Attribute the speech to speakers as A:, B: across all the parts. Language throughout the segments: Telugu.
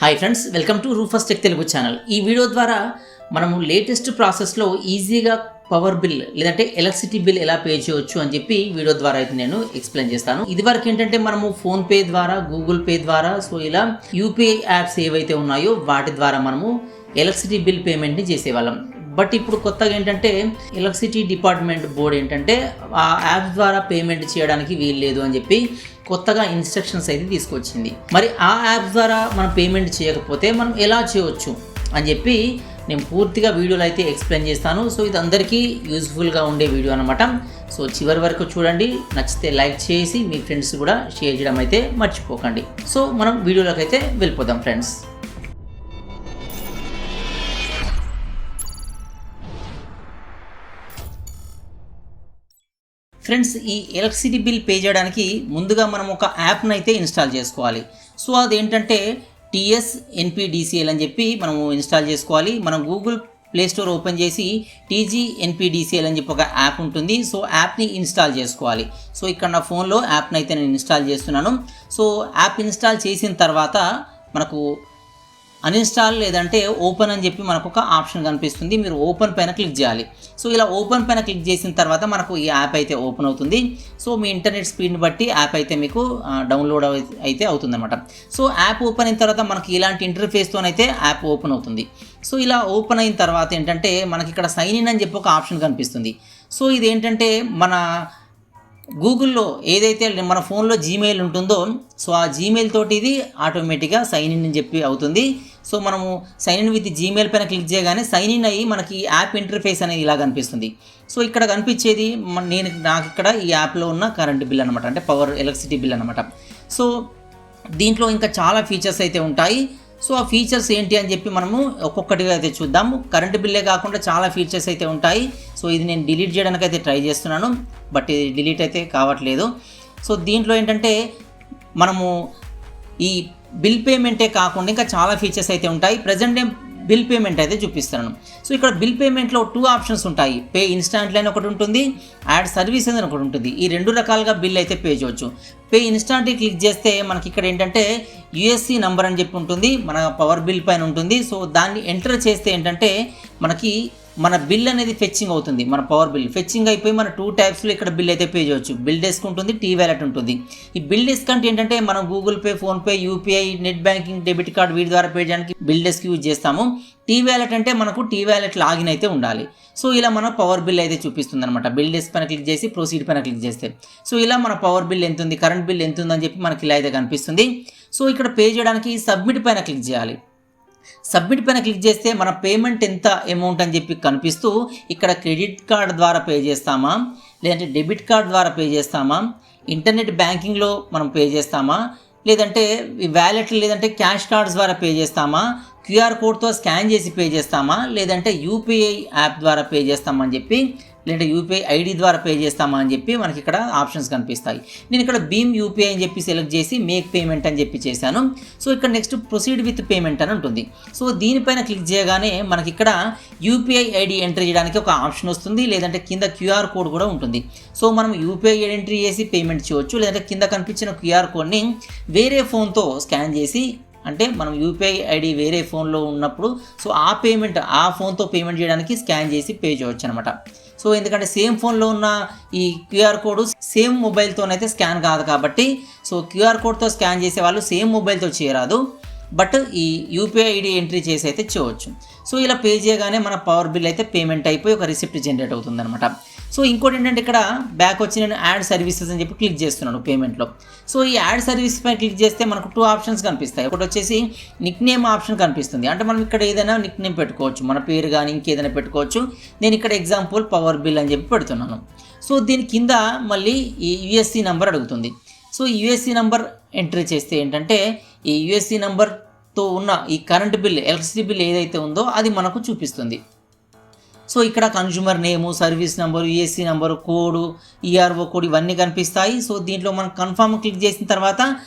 A: Hi friends, welcome to రూఫస్ tech Telugu channel. ఈ వీడియో ద్వారా మనము లేటెస్ట్ ప్రాసెస్లో ఈజీగా పవర్ బిల్ లేదంటే ఎలక్ట్రిసిటీ బిల్ ఎలా పే చేయవచ్చు అని చెప్పి వీడియో ద్వారా అయితే నేను ఎక్స్ప్లెయిన్ చేస్తాను. ఇదివరకు ఏంటంటే మనము ఫోన్పే ద్వారా, గూగుల్ పే ద్వారా, సో ఇలా యూపీఐ యాప్స్ ఏవైతే ఉన్నాయో వాటి ద్వారా మనము ఎలక్ట్రిసిటీ బిల్ పేమెంట్ని చేసేవాళ్ళం. బట్ ఇప్పుడు కొత్తగా ఏంటంటే ఎలక్ట్రిసిటీ డిపార్ట్మెంట్ బోర్డు ఏంటంటే ఆ యాప్స్ ద్వారా పేమెంట్ చేయడానికి వీల్లేదు అని చెప్పి కొత్తగా ఇన్స్ట్రక్షన్స్ అయితే తీసుకొచ్చింది. మరి ఆ యాప్స్ ద్వారా మనం పేమెంట్ చేయకపోతే మనం ఎలా చేయవచ్చు అని చెప్పి నేను పూర్తిగా వీడియోలో అయితే ఎక్స్ప్లెయిన్ చేస్తాను. సో ఇది అందరికీ యూజ్ఫుల్గా ఉండే వీడియో అనమాట. సో చివరి వరకు చూడండి, నచ్చితే లైక్ చేసి మీ ఫ్రెండ్స్ కూడా షేర్ చేయడం అయితే మర్చిపోకండి. సో మనం వీడియోలోకి అయితే వెళ్ళిపోదాం ఫ్రెండ్స్. ఫ్రెండ్స్, ఈ ఎలక్ట్రిసిటీ బిల్ పే చేయడానికి ముందుగా మనం ఒక యాప్ను అయితే ఇన్స్టాల్ చేసుకోవాలి. సో అదేంటంటే TSNPDCL అని చెప్పి మనము ఇన్స్టాల్ చేసుకోవాలి. మనం గూగుల్ ప్లే స్టోర్ ఓపెన్ చేసి TGNPDCL అని చెప్పి ఒక యాప్ ఉంటుంది. సో యాప్ని ఇన్స్టాల్ చేసుకోవాలి. సో ఇక్కడ నా ఫోన్లో యాప్ని అయితే నేను ఇన్స్టాల్ చేస్తున్నాను. సో యాప్ ఇన్స్టాల్ చేసిన తర్వాత మనకు అన్ఇన్స్టాల్ లేదంటే ఓపెన్ అని చెప్పి మనకు ఒక ఆప్షన్ కనిపిస్తుంది. మీరు ఓపెన్ పైన క్లిక్ చేయాలి. సో ఇలా ఓపెన్ పైన క్లిక్ చేసిన తర్వాత మనకు ఈ యాప్ అయితే ఓపెన్ అవుతుంది. సో మీ ఇంటర్నెట్ స్పీడ్ని బట్టి యాప్ అయితే మీకు డౌన్లోడ్ అయితే అవుతుందన్నమాట. సో యాప్ ఓపెన్ అయిన తర్వాత మనకి ఇలాంటి ఇంటర్ఫేస్తోనైతే యాప్ ఓపెన్ అవుతుంది. సో ఇలా ఓపెన్ అయిన తర్వాత ఏంటంటే మనకి ఇక్కడ సైన్ ఇన్ అని చెప్పి ఒక ఆప్షన్ కనిపిస్తుంది. సో ఇది ఏంటంటే మన గూగుల్లో ఏదైతే మన ఫోన్లో జీమెయిల్ ఉంటుందో సో ఆ జీమెయిల్ తోటి ఇది ఆటోమేటిక్గా సైన్ ఇన్ అని చెప్పి అవుతుంది. సో మనము సైన్ ఇన్ విత్ జీమెయిల్ పైన క్లిక్ చేయగానే సైన్ ఇన్ అయ్యి మనకి యాప్ ఇంటర్ఫేస్ అనేది ఇలా కనిపిస్తుంది. సో ఇక్కడ కనిపించేది నాకు ఇక్కడ ఈ యాప్లో ఉన్న కరెంట్ బిల్ అనమాట, అంటే పవర్ ఎలక్ట్రిసిటీ బిల్ అనమాట. సో దీంట్లో ఇంకా చాలా ఫీచర్స్ అయితే ఉంటాయి. సో ఆ ఫీచర్స్ ఏంటి అని చెప్పి మనము ఒక్కొక్కటిగా అయితే చూద్దాము. కరెంట్ బిల్లే కాకుండా చాలా ఫీచర్స్ అయితే ఉంటాయి. సో ఇది నేను డిలీట్ చేయడానికి అయితే ట్రై చేస్తున్నాను, బట్ ఇది డిలీట్ అయితే కావట్లేదు. సో దీంట్లో ఏంటంటే మనము ఈ బిల్ పేమెంటే కాకుండా ఇంకా చాలా ఫీచర్స్ అయితే ఉంటాయి. ప్రజెంట్ నేను బిల్ పేమెంట్ అయితే చూపిస్తున్నాను. సో ఇక్కడ బిల్ పేమెంట్లో 2 ఆప్షన్స్ ఉంటాయి. పే ఇన్స్టాంట్లీ అని ఒకటి ఉంటుంది, యాడ్ సర్వీసెస్ అని ఒకటి ఉంటుంది. ఈ 2 రకాలుగా బిల్ అయితే పే చేయవచ్చు. పే ఇన్స్టాంట్లీ క్లిక్ చేస్తే మనకి ఇక్కడ ఏంటంటే USC నంబర్ అని చెప్పి ఉంటుంది, మన పవర్ బిల్ పైన ఉంటుంది. సో దాన్ని ఎంటర్ చేస్తే ఏంటంటే మనకి మన బిల్ అనేది ఫెచ్చింగ్ అవుతుంది. మన పవర్ బిల్ ఫెచ్చింగ్ అయిపోయి మన 2 టైప్స్లో ఇక్కడ బిల్ అయితే పే చేయవచ్చు. బిల్ డెస్క్ ఉంటుంది, టీ వ్యాలెట్ ఉంటుంది. ఈ బిల్ డెస్క్ అంటే ఏంటంటే మనం Google pay, PhonePe, UPI, net banking, debit card వీటి ద్వారా పే చేయడానికి బిల్ డెస్క్ యూజ్ చేస్తాము. టీ వ్యాలెట్ అంటే మనకు టీ వ్యాలెట్ లాగిన్ అయితే ఉండాలి. సో ఇలా మన పవర్ బిల్ అయితే చూపిస్తుంది అనమాట. బిల్ డెస్క్ పైన క్లిక్ చేసి ప్రొసీడ్ పైన క్లిక్ చేస్తే సో ఇలా మన పవర్ బిల్ ఎంత ఉంది, కరెంట్ బిల్ ఎంత ఉందని చెప్పి మనకి ఇలా అయితే కనిపిస్తుంది. సో ఇక్కడ పే చేయడానికి సబ్మిట్ పైన క్లిక్ చేయాలి. సబ్మిట్ పైన క్లిక్ చేస్తే మన పేమెంట్ ఎంత అమౌంట్ అని చెప్పి కనిపిస్తూ ఇక్కడ క్రెడిట్ కార్డ్ ద్వారా పే చేస్తామా, లేదంటే డెబిట్ కార్డ్ ద్వారా పే చేస్తామా, ఇంటర్నెట్ బ్యాంకింగ్లో మనం పే చేస్తామా, లేదంటే వ్యాలెట్ లేదంటే క్యాష్ కార్డ్స్ ద్వారా పే చేస్తామా, QR కోడ్తో స్కాన్ చేసి పే చేస్తామా, లేదంటే యూపీఐ యాప్ ద్వారా పే చేస్తామని చెప్పి, లేదంటే యూపీఐ ఐడి ద్వారా పే చేస్తామా అని చెప్పి మనకి ఇక్కడ ఆప్షన్స్ కనిపిస్తాయి. నేను ఇక్కడ భీమ్ యూపీఐ అని చెప్పి సెలెక్ట్ చేసి మేక్ పేమెంట్ అని చెప్పి చేశాను. సో ఇక్కడ నెక్స్ట్ ప్రొసీడ్ విత్ పేమెంట్ అని ఉంటుంది. సో దీనిపైన క్లిక్ చేయగానే మనకి ఇక్కడ యూపీఐ ఐడి ఎంటర్ చేయడానికి ఒక ఆప్షన్ వస్తుంది, లేదంటే కింద QR కోడ్ కూడా ఉంటుంది. సో మనం యూపీఐ ఐడి ఎంట్రీ చేసి పేమెంట్ చేయవచ్చు, లేదంటే కింద కనిపించిన QR కోడ్ని వేరే ఫోన్తో స్కాన్ చేసి, అంటే మనం యూపీఐ ఐడి వేరే ఫోన్లో ఉన్నప్పుడు సో ఆ ఫోన్తో పేమెంట్ చేయడానికి స్కాన్ చేసి పే చేయవచ్చు అనమాట. సో ఎందుకంటే సేమ్ ఫోన్లో ఉన్న ఈ QR కోడ్ సేమ్ మొబైల్తోనైతే స్కాన్ కాదు కాబట్టి సో QR కోడ్తో స్కాన్ చేసే వాళ్ళు సేమ్ మొబైల్తో చేయరాదు, బట్ ఈ యూపీఐ ఐడి ఎంట్రీ చేసి అయితే చేయవచ్చు. సో ఇలా పే చేయగానే మన పవర్ బిల్ అయితే పేమెంట్ అయిపోయి ఒక రిసిప్ట్ జనరేట్ అవుతుంది అనమాట. సో ఇంకోటి ఏంటంటే ఇక్కడ బ్యాక్ వచ్చి నేను యాడ్ సర్వీసెస్ అని చెప్పి క్లిక్ చేస్తున్నాను పేమెంట్లో. సో ఈ యాడ్ సర్వీస్ పైన క్లిక్ చేస్తే మనకు 2 ఆప్షన్స్ కనిపిస్తాయి. ఒకటి వచ్చేసి నిక్ నేమ్ ఆప్షన్ కనిపిస్తుంది, అంటే మనం ఇక్కడ ఏదైనా నిక్ నేమ్ పెట్టుకోవచ్చు, మన పేరు కానీ ఇంకేదైనా పెట్టుకోవచ్చు. నేను ఇక్కడ ఎగ్జాంపుల్ పవర్ బిల్ అని చెప్పి పెడుతున్నాను. సో దీని కింద మళ్ళీ ఈ USC నంబర్ అడుగుతుంది. సో USC నంబర్ ఎంట్రీ చేస్తే ఏంటంటే ఈ USC నంబర్తో ఉన్న ఈ కరెంట్ బిల్, ఎలక్ట్రిసిటీ బిల్ ఏదైతే ఉందో అది మనకు చూపిస్తుంది. సో ఇక్కడ consumer name, service number, USC number, code, ERO code ఇవన్నీ కనిపిస్తాయి. సో దీంట్లో మనం కన్ఫర్మ్ క్లిక్ చేసిన తర్వాత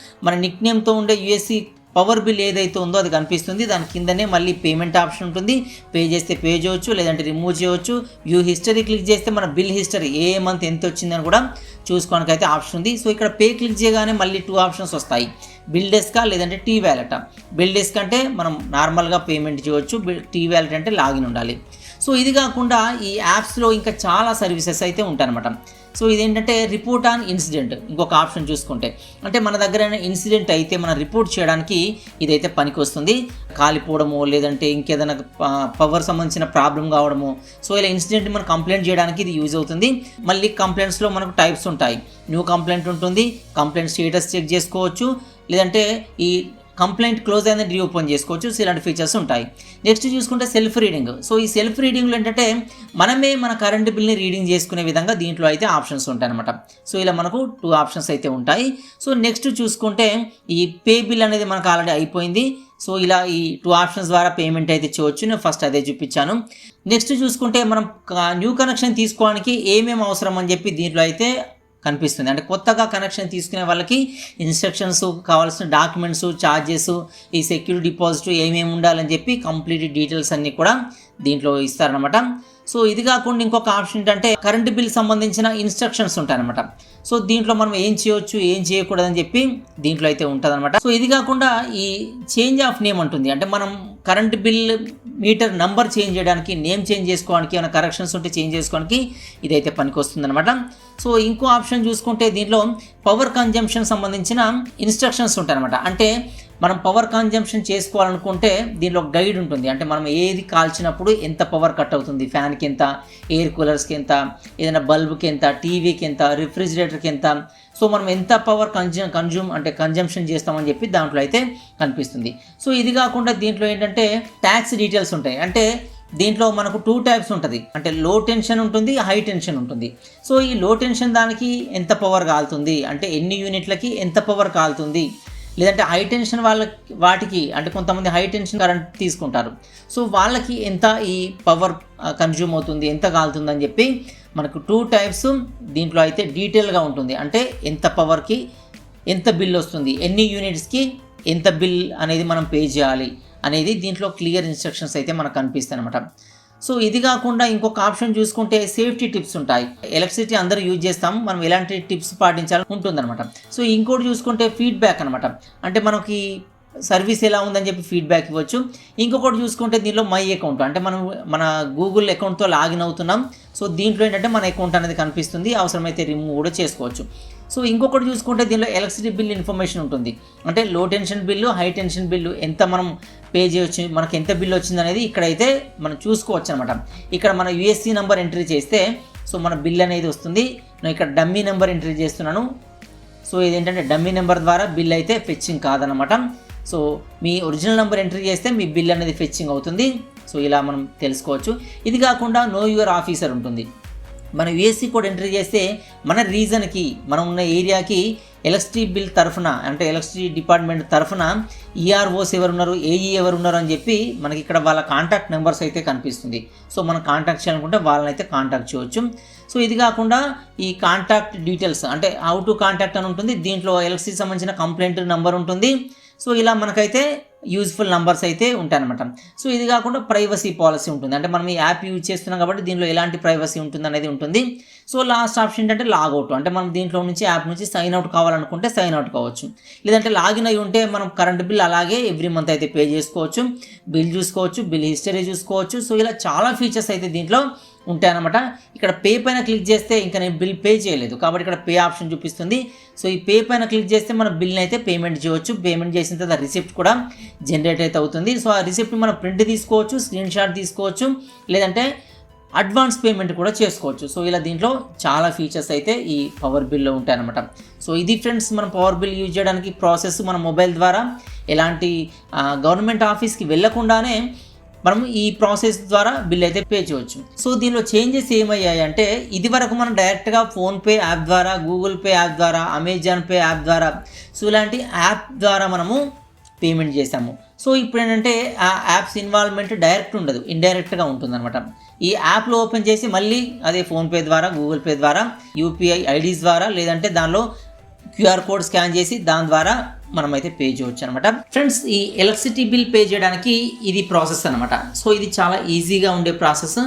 A: మన నిక్ నేమ్తో ఉండే USC పవర్ బిల్ ఏదైతే ఉందో అది కనిపిస్తుంది. దాని కిందనే మళ్ళీ పేమెంట్ ఆప్షన్ ఉంటుంది. పే చేస్తే పే చేయవచ్చు, లేదంటే రిమూవ్ చేయవచ్చు. వ్యూ హిస్టరీ క్లిక్ చేస్తే మన బిల్ హిస్టరీ ఏ మంత్ ఎంత వచ్చిందని కూడా చూసుకోవడానికి అయితే ఆప్షన్ ఉంది. సో ఇక్కడ పే క్లిక్ చేయగానే మళ్ళీ 2 ఆప్షన్స్ వస్తాయి, బిల్ డెస్కా లేదంటే టీ వ్యాలెట్. బిల్ డెస్క్ అంటే మనం నార్మల్గా పేమెంట్ చేయవచ్చు, టీ వ్యాలెట్ అంటే లాగిన్ ఉండాలి. సో ఇది కాకుండా ఈ యాప్స్లో ఇంకా చాలా సర్వీసెస్ అయితే ఉంటాయన్నమాట. సో ఇదేంటంటే రిపోర్ట్ ఆన్ ఇన్సిడెంట్ ఇంకొక ఆప్షన్ చూసుకుంటే, అంటే మన దగ్గర ఇన్సిడెంట్ అయితే మనం రిపోర్ట్ చేయడానికి ఇదైతే పనికి వస్తుంది. కాలిపోవడము లేదంటే ఇంకేదైనా పవర్ సంబంధించిన ప్రాబ్లం కావడము, సో ఇలా ఇన్సిడెంట్ మనం కంప్లైంట్ చేయడానికి ఇది యూజ్ అవుతుంది. మళ్ళీ కంప్లైంట్స్లో మనకు టైప్స్ ఉంటాయి, న్యూ కంప్లైంట్ ఉంటుంది, కంప్లైంట్ స్టేటస్ చెక్ చేసుకోవచ్చు, లేదంటే ఈ కంప్లైంట్ క్లోజ్ అయిందని రీఓపెన్ చేసుకోవచ్చు. సో ఇలాంటి ఫీచర్స్ ఉంటాయి. నెక్స్ట్ చూసుకుంటే సెల్ఫ్ రీడింగ్. సో ఈ సెల్ఫ్ రీడింగ్లో ఏంటంటే మనమే మన కరెంట్ బిల్ని రీడింగ్ చేసుకునే విధంగా దీంట్లో అయితే ఆప్షన్స్ ఉంటాయి అనమాట. సో ఇలా మనకు 2 ఆప్షన్స్ అయితే ఉంటాయి. సో నెక్స్ట్ చూసుకుంటే ఈ పే బిల్ అనేది మనకు ఆల్రెడీ అయిపోయింది. సో ఇలా ఈ 2 ఆప్షన్స్ ద్వారా పేమెంట్ అయితే చేయవచ్చు. నేను ఫస్ట్ అదే చూపించాను. నెక్స్ట్ చూసుకుంటే మనం న్యూ కనెక్షన్ తీసుకోవడానికి ఏమేమి అవసరం అని చెప్పి దీంట్లో అయితే కనిపిస్తుంది. అంటే కొత్తగా కనెక్షన్ తీసుకునే వాళ్ళకి ఇన్స్ట్రక్షన్స్, కావాల్సిన డాక్యుమెంట్స్, ఛార్జెస్, ఈ సెక్యూరిటీ డిపాజిట్ ఏమేమి ఉండాలని చెప్పి కంప్లీట్ డీటెయిల్స్ అన్నీ కూడా దీంట్లో ఇస్తారనమాట. సో ఇది కాకుండా ఇంకొక ఆప్షన్ ఏంటంటే కరెంట్ బిల్ సంబంధించిన ఇన్స్ట్రక్షన్స్ ఉంటాయన్నమాట. సో దీంట్లో మనం ఏం చేయొచ్చు ఏం చేయకూడదని చెప్పి దీంట్లో అయితే ఉంటుంది అనమాట. సో ఇది కాకుండా ఈ చేంజ్ ఆఫ్ నేమ్ ఉంటుంది, అంటే మనం current bill metre number change చేయడానికి, నేమ్ చేంజ్ చేసుకోవడానికి, ఏమైనా కరెక్షన్స్ ఉంటే చేంజ్ చేసుకోవడానికి ఇదైతే పనికి వస్తుంది అనమాట. సో ఇంకో ఆప్షన్ చూసుకుంటే దీంట్లో పవర్ కన్జంప్షన్ సంబంధించిన ఇన్స్ట్రక్షన్స్ ఉంటాయన్నమాట. అంటే మనం పవర్ కన్జంప్షన్ చేసుకోవాలనుకుంటే దీనిలో గైడ్ ఉంటుంది, అంటే మనం ఏది కాల్చినప్పుడు ఎంత పవర్ కట్ అవుతుంది, ఫ్యాన్కి ఎంత, ఎయిర్ కూలర్స్కి ఎంత, ఏదైనా బల్బ్కి ఎంత, టీవీకి ఎంత, రిఫ్రిజిరేటర్కి ఎంత, సో మనం ఎంత పవర్ కన్జంప్షన్ చేస్తామని చెప్పి దాంట్లో అయితే కనిపిస్తుంది. సో ఇది కాకుండా దీంట్లో ఏంటంటే ట్యాక్స్ డీటెయిల్స్ ఉంటాయి. అంటే దీంట్లో మనకు 2 టైప్స్ ఉంటుంది, అంటే లో టెన్షన్ ఉంటుంది, హై టెన్షన్ ఉంటుంది. సో ఈ లో టెన్షన్ దానికి ఎంత పవర్ కాలుతుంది, అంటే ఎన్ని యూనిట్లకి ఎంత పవర్ కాలుతుంది, లేదంటే హై టెన్షన్ వాటికి అంటే కొంతమంది హై టెన్షన్ కరెంట్ తీసుకుంటారు, సో వాళ్ళకి ఎంత ఈ పవర్ కన్జ్యూమ్ అవుతుంది, ఎంత కాలుతుంది అని చెప్పి మనకు 2 టైప్స్ దీంట్లో అయితే డీటెయిల్గా ఉంటుంది. అంటే ఎంత పవర్కి ఎంత బిల్ వస్తుంది, ఎన్ని యూనిట్స్కి ఎంత బిల్ అనేది మనం పే చేయాలి అనేది దీంట్లో క్లియర్ ఇన్స్ట్రక్షన్స్ అయితే మనకు కనిపిస్తాయి అనమాట. సో ఇది కాకుండా ఇంకొక ఆప్షన్ చూసుకుంటే సేఫ్టీ టిప్స్ ఉంటాయి. ఎలక్ట్రిసిటీ అందరూ యూజ్ చేస్తాం, మనం ఎలాంటి టిప్స్ పాటించాలని ఉంటుందన్నమాట. సో ఇంకోటి చూసుకుంటే ఫీడ్బ్యాక్ అనమాట, అంటే మనకి సర్వీస్ ఎలా ఉందని చెప్పి ఫీడ్బ్యాక్ ఇవ్వచ్చు. ఇంకొకటి చూసుకుంటే దీనిలో మై అకౌంట్, అంటే మనం మన గూగుల్ అకౌంట్తో లాగిన్ అవుతున్నాం. సో దీంట్లో ఏంటంటే మన అకౌంట్ అనేది కనిపిస్తుంది, అవసరమైతే రిమూవ్ కూడా చేసుకోవచ్చు. సో ఇంకొకటి చూసుకుంటే దీనిలో ఎలక్ట్రిసిటీ బిల్ ఇన్ఫర్మేషన్ ఉంటుంది, అంటే లో tension bill, high tension bill ఎంత మనం పే చేయవచ్చు, మనకి ఎంత బిల్ వచ్చింది అనేది ఇక్కడైతే మనం చూసుకోవచ్చు అనమాట. ఇక్కడ మన యూఎస్సీ నెంబర్ ఎంట్రీ చేస్తే సో మన బిల్ అనేది వస్తుంది. నేను ఇక్కడ డమ్మీ నెంబర్ ఎంట్రీ చేస్తున్నాను. సో ఇదేంటంటే డమ్మీ నెంబర్ ద్వారా బిల్ అయితే ఫెచ్చింగ్ కాదనమాట. సో మీ ఒరిజినల్ నెంబర్ ఎంట్రీ చేస్తే మీ బిల్ అనేది ఫెచ్చింగ్ అవుతుంది. సో ఇలా మనం తెలుసుకోవచ్చు. ఇది కాకుండా నో యువర్ ఆఫీసర్ ఉంటుంది. మన యూఎస్సీ కోడ్ ఎంట్రీ చేస్తే మన రీజన్కి, మనం ఉన్న ఏరియాకి ఎలక్ట్రిసిటీ బిల్ తరఫున, అంటే ఎలక్ట్రిసిటీ డిపార్ట్మెంట్ తరఫున ఈఆర్ఓస్ ఎవరున్నారు, ఏఈ ఎవరున్నారు అని చెప్పి మనకి ఇక్కడ వాళ్ళ కాంటాక్ట్ నెంబర్స్ అయితే కనిపిస్తుంది. సో మనం కాంటాక్ట్ చేయాలనుకుంటే వాళ్ళని అయితే కాంటాక్ట్ చేయవచ్చు. సో ఇది కాకుండా ఈ కాంటాక్ట్ డీటెయిల్స్, అంటే హౌ టు కాంటాక్ట్ అని ఉంటుంది. దీంట్లో ఎలక్ట్రిసిటీ సంబంధించిన కంప్లైంట్ నెంబర్ ఉంటుంది. సో ఇలా మనకైతే యూజ్ఫుల్ నంబర్స్ అయితే ఉంటాయన్నమాట. సో ఇది కాకుండా ప్రైవసీ పాలసీ ఉంటుంది, అంటే మనం ఈ యాప్ యూజ్ చేస్తున్నాం కాబట్టి దీనిలో ఎలాంటి ప్రైవసీ ఉంటుంది అనేది ఉంటుంది. సో లాస్ట్ ఆప్షన్ ఏంటంటే లాగౌట్, అంటే మనం దీంట్లో నుంచి యాప్ నుంచి సైన్ అవుట్ కావాలనుకుంటే సైన్ అవుట్ కావచ్చు, లేదంటే లాగిన్ అయి ఉంటే మనం కరెంట్ బిల్ అలాగే ఎవ్రీ మంత్ అయితే పే చేసుకోవచ్చు, బిల్ చూసుకోవచ్చు, బిల్ హిస్టరీ చూసుకోవచ్చు. సో ఇలా చాలా ఫీచర్స్ అయితే దీంట్లో ఉంటాయన్నమాట. ఇక్కడ పే పైన క్లిక్ చేస్తే ఇంకా నేను బిల్ పే చేయలేదు కాబట్టి ఇక్కడ పే ఆప్షన్ చూపిస్తుంది. సో ఈ పే పైన క్లిక్ చేస్తే మన బిల్ని అయితే పేమెంట్ చేయవచ్చు. పేమెంట్ చేసిన తర్వాత రిసిప్ట్ కూడా జనరేట్ అయితే అవుతుంది. సో ఆ రిసిప్ట్ మనం ప్రింట్ తీసుకోవచ్చు, స్క్రీన్ షాట్ తీసుకోవచ్చు, లేదంటే అడ్వాన్స్ పేమెంట్ కూడా చేసుకోవచ్చు. సో ఇలా దీంట్లో చాలా ఫీచర్స్ అయితే ఈ పవర్ బిల్లో ఉంటాయన్నమాట. సో ఇది ఫ్రెండ్స్ మన పవర్ బిల్ యూజ్ చేయడానికి ప్రాసెస్. మన మొబైల్ ద్వారా ఎలాంటి గవర్నమెంట్ ఆఫీస్కి వెళ్ళకుండానే మనం ఈ ప్రాసెస్ ద్వారా బిల్ అయితే పే చేయవచ్చు. సో దీనిలో చేంజెస్ ఏమయ్యాయి అంటే, ఇది వరకు మనం డైరెక్ట్గా ఫోన్పే యాప్ ద్వారా, గూగుల్ పే యాప్ ద్వారా, అమెజాన్ పే యాప్ ద్వారా, సో ఇలాంటి యాప్ ద్వారా మనము పేమెంట్ చేసాము. సో ఇప్పుడు ఏంటంటే ఆ యాప్స్ ఇన్వాల్వ్మెంట్ డైరెక్ట్ ఉండదు, ఇండైరెక్ట్గా ఉంటుందన్నమాట. ఈ యాప్లో ఓపెన్ చేసి మళ్ళీ అదే ఫోన్పే ద్వారా, గూగుల్ పే ద్వారా, యూపీఐ ఐడీస్ ద్వారా, లేదంటే దానిలో క్యూఆర్ కోడ్ స్కాన్ చేసి దాని ద్వారా మనమైతే పే చేయవచ్చు అనమాట. ఫ్రెండ్స్, ఈ ఎలక్ట్రిసిటీ బిల్ పే చేయడానికి ఇది ప్రాసెస్ అనమాట. సో ఇది చాలా ఈజీగా ఉండే ప్రాసెస్.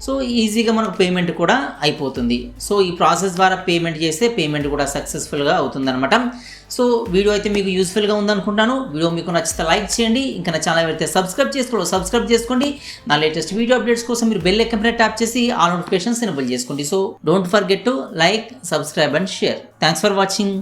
A: సో ఈజీగా మనకు పేమెంట్ కూడా అయిపోతుంది. సో ఈ ప్రాసెస్ ద్వారా పేమెంట్ చేస్తే పేమెంట్ కూడా సక్సెస్ఫుల్గా అవుతుంది అనమాట. సో వీడియో అయితే మీకు యూస్ఫుల్గా ఉందనుకుంటాను. వీడియో మీకు నచ్చితే లైక్ చేయండి. ఇంకా నా ఛానల్ అయితే సబ్స్క్రైబ్ చేసుకోండి. నా లేటెస్ట్ వీడియో అప్డేట్స్ కోసం మీరు బెల్ ఐకాన్ పైన ట్యాప్ చేసి ఆల్ నోటిఫికేషన్స్ ఎనేబుల్ చేసుకోండి. So don't forget to like, subscribe and share. Thanks for watching.